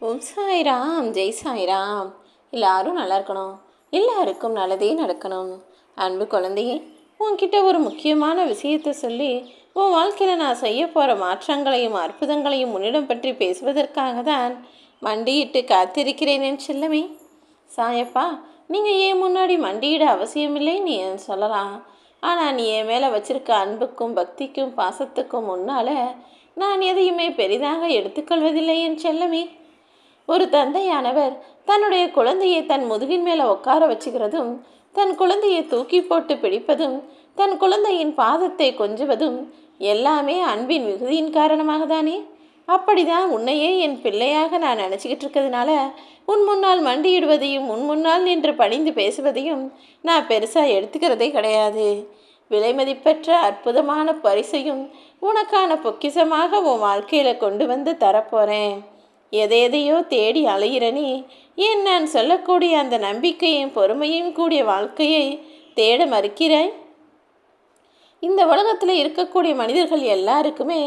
ஓம் சாய்ராம், ஜெய் சாய்ராம். எல்லாரும் நல்லா இருக்கணும், எல்லாருக்கும் நல்லதே நடக்கணும். அன்பு குழந்தையே, உன்கிட்ட ஒரு முக்கியமான விஷயத்தை சொல்லி உன் வாழ்க்கையில் நான் செய்ய போகிற மாற்றங்களையும் அற்புதங்களையும் உன்னிடம் பற்றி பேசுவதற்காக தான் மண்டியிட்டு காத்திருக்கிறேன் என் செல்லமே. சாயப்பா, நீங்கள் ஏன் முன்னாடி மண்டியிட அவசியமில்லை நீ சொல்லலாம். ஆனால் நீ என் மேலே வச்சிருக்க அன்புக்கும் பக்திக்கும் பாசத்துக்கும் முன்னால் நான் எதையுமே பெரிதாக எடுத்துக்கொள்வதில்லை என் செல்லமே. ஒரு தந்தையானவர் தன்னுடைய குழந்தையை தன் முதுகின் மேலே உட்கார வச்சுக்கிறதும், தன் குழந்தையை தூக்கி போட்டு பிடிப்பதும், தன் குழந்தையின் பாதத்தை கொஞ்சுவதும் எல்லாமே அன்பின் மிகுதியின் காரணமாக தானே. அப்படிதான் உன்னையே என் பிள்ளையாக நான் நினச்சிக்கிட்டு இருக்கிறதுனால உன் முன்னால் மண்டியிடுவதையும் உன் முன்னால் நின்று பணிந்து பேசுவதையும் நான் பெருசாக எடுத்துக்கிறதே கிடையாது. விலை மதிப்பெற்ற அற்புதமான பரிசையும் உனக்கான பொக்கிசமாக உன் வாழ்க்கையில் கொண்டு வந்து தரப்போகிறேன். எதையோ தேடி அலையிறனி ஏன் நான் சொல்லக்கூடிய அந்த நம்பிக்கையும் பொறுமையும் கூடிய வாழ்க்கையை தேட மறுக்கிறாய்? இந்த உலகத்தில் இருக்கக்கூடிய மனிதர்கள் எல்லாருக்குமே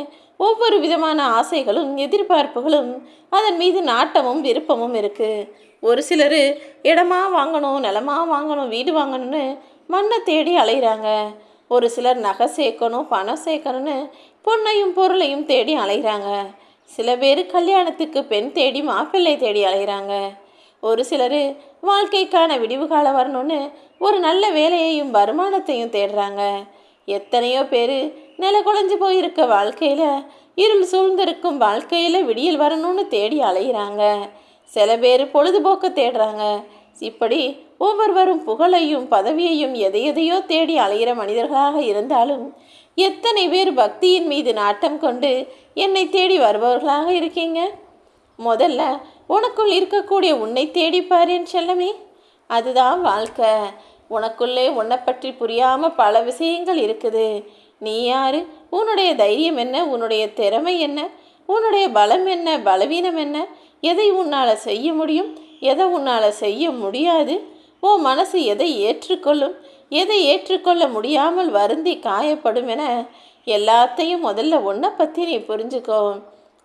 ஒவ்வொரு விதமான ஆசைகளும் எதிர்பார்ப்புகளும் அதன் மீது நாட்டமும் விருப்பமும் இருக்குது. ஒரு சிலர் இடமா வாங்கணும், நிலமாக வாங்கணும், வீடு வாங்கணும்னு மண்ணை தேடி அலைகிறாங்க. ஒரு சிலர் நகை சேர்க்கணும், பணம் சேர்க்கணும்னு பொண்ணையும் பொருளையும் தேடி அலைகிறாங்க. சில பேர் கல்யாணத்துக்கு பெண் தேடி மாப்பிள்ளை தேடி அலைகிறாங்க. ஒரு சிலர் வாழ்க்கைக்கான விடிவு காலம் வரணும்னு ஒரு நல்ல வேலையையும் வருமானத்தையும் தேடுறாங்க. எத்தனையோ பேர் நில குலைஞ்சு போயிருக்க வாழ்க்கையில், இருள் சூழ்ந்திருக்கும் வாழ்க்கையில் விடியல் வரணும்னு தேடி அலைகிறாங்க. சில பேர் பொழுதுபோக்க தேடுறாங்க. இப்படி ஒவ்வொருவரும் புகழையும் பதவியையும் எதையோ தேடி அலைகிற மனிதர்களாக இருந்தாலும் எத்தனை பேர் பக்தியின் மீது நாட்டம் கொண்டு என்னை தேடி வருபவர்களாக இருக்கீங்க? முதல்ல உனக்குள் இருக்கக்கூடிய உன்னை தேடிப்பார் என் செல்லமே. அதுதான் வாழ்க்கை. உனக்குள்ளே உன்னை பற்றி புரியாமல் பல விஷயங்கள் இருக்குது. நீ யாரு, உன்னுடைய தைரியம் என்ன, உன்னுடைய திறமை என்ன, உன்னுடைய பலம் என்ன, பலவீனம் என்ன, எதை உன்னால் செய்ய முடியும், எதை உன்னால் செய்ய முடியாது, உன் மனசு எதை ஏற்றுக்கொள்ளும், எதை ஏற்றுக்கொள்ள முடியாமல் வருந்தி காயப்படும் என எல்லாத்தையும் முதல்ல உன்னை பற்றி நீ புரிஞ்சுக்கோ.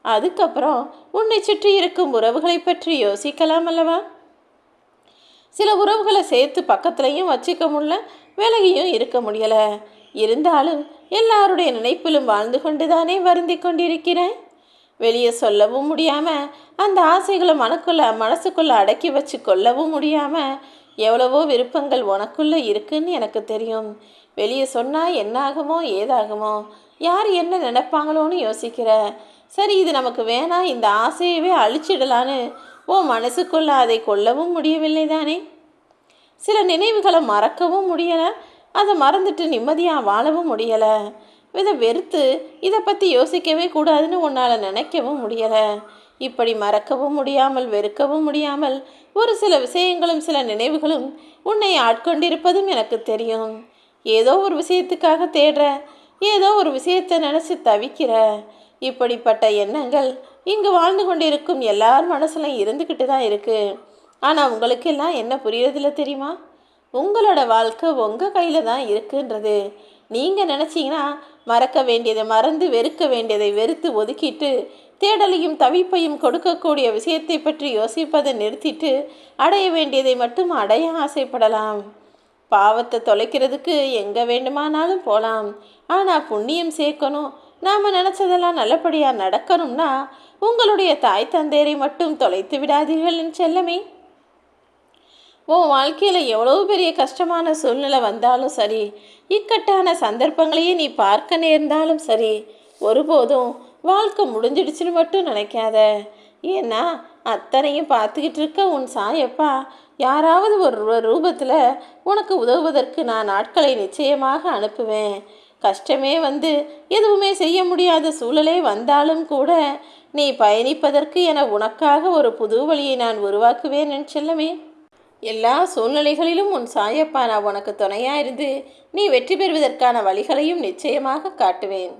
அதுக்கப்புறம் உன்னை சுற்றி இருக்கும் உறவுகளை பற்றி யோசிக்கலாம் அல்லவா? சில உறவுகளை சேர்த்து பக்கத்துலையும் வச்சுக்க முடியல, விலகியும் இருக்க முடியலை. இருந்தாலும் எல்லாருடைய நினைப்பிலும் வாழ்ந்து கொண்டு தானே வருந்தி கொண்டிருக்கிறேன். வெளியே சொல்லவும் முடியாமல் அந்த ஆசைகளை மனசுக்குள்ளே அடக்கி வச்சு கொள்ளவும் முடியாமல் எவ்வளவோ விருப்பங்கள் உனக்குள்ளே இருக்குன்னு எனக்கு தெரியும். வெளியே சொன்னால் என்னாகுமோ ஏதாகுமோ, யார் என்ன நினைப்பாங்களோன்னு யோசிக்கிற. சரி, இது நமக்கு வேணாம், இந்த ஆசையவே அழிச்சிடலான்னு உன் மனசுக்குள்ளே அதை கொள்ளவும் முடியவில்லை தானே. சில நினைவுகளை மறக்கவும் முடியலை, அதை மறந்துட்டு நிம்மதியாக வாழவும் முடியலை. இதை வெறுத்து இதை பற்றி யோசிக்கவே கூடாதுன்னு உன்னால் நினைக்கவும் முடியலை. இப்படி மறக்கவும் முடியாமல் வெறுக்கவும் முடியாமல் ஒரு சில விஷயங்களும் சில நினைவுகளும் உன்னை ஆட்கொண்டிருப்பதும் எனக்கு தெரியும். ஏதோ ஒரு விஷயத்துக்காக தேடுற, ஏதோ ஒரு விஷயத்தை நினச்சி தவிக்கிற. இப்படிப்பட்ட எண்ணங்கள் இங்கு வாழ்ந்து கொண்டிருக்கும் எல்லார் மனசுலையும் இருந்துக்கிட்டு தான் இருக்குது. ஆனால் உங்களுக்கெல்லாம் என்ன புரியறதில்ல தெரியுமா? உங்களோட வாழ்க்கை உங்கள் கையில் தான் இருக்குன்றது. நீங்கள் நினச்சிங்கன்னா மறக்க வேண்டியதை மறந்து வெறுக்க வேண்டியதை வெறுத்து ஒதுக்கிட்டு தேடலையும் தவிப்பையும் கொடுக்கக்கூடிய விஷயத்தை பற்றி யோசிப்பதை நிறுத்திட்டு அடைய வேண்டியதை மட்டும் அடைய ஆசைப்படலாம். பாவத்தை தொலைக்கிறதுக்கு எங்கே வேண்டுமானாலும் போகலாம். ஆனால் புண்ணியம் சேர்க்கணும், நாம் நினச்சதெல்லாம் நல்லபடியாக நடக்கணும்னா உங்களுடைய தாய் தந்தையரை மட்டும் தொலைத்து விடாதீர்கள் என் செல்லமே. உன் வாழ்க்கையில் எவ்வளோ பெரிய கஷ்டமான சூழ்நிலை வந்தாலும் சரி, இக்கட்டான சந்தர்ப்பங்களையே நீ பார்க்க நேர்ந்தாலும் சரி, ஒருபோதும் வாழ்க்கை முடிஞ்சிடுச்சுன்னு மட்டும் நினைக்காத. ஏன்னா அத்தனையும் பார்த்துக்கிட்டு இருக்க உன் சாயப்பா யாராவது ஒரு ரூபத்தில் உனக்கு உதவுவதற்கு நான் நாட்களை நிச்சயமாக அனுப்புவேன். கஷ்டமே வந்து எதுவுமே செய்ய முடியாத சூழலே வந்தாலும் கூட நீ பயணிப்பதற்கு என உனக்காக ஒரு புது வழியை நான் உருவாக்குவேன் என் செல்லமே. எல்லா சூழ்நிலைகளிலும் உன் சாயப்பா நான் உனக்கு துணையாக இருந்து நீ வெற்றி பெறுவதற்கான வழிகளையும் நிச்சயமாக காட்டுவேன்.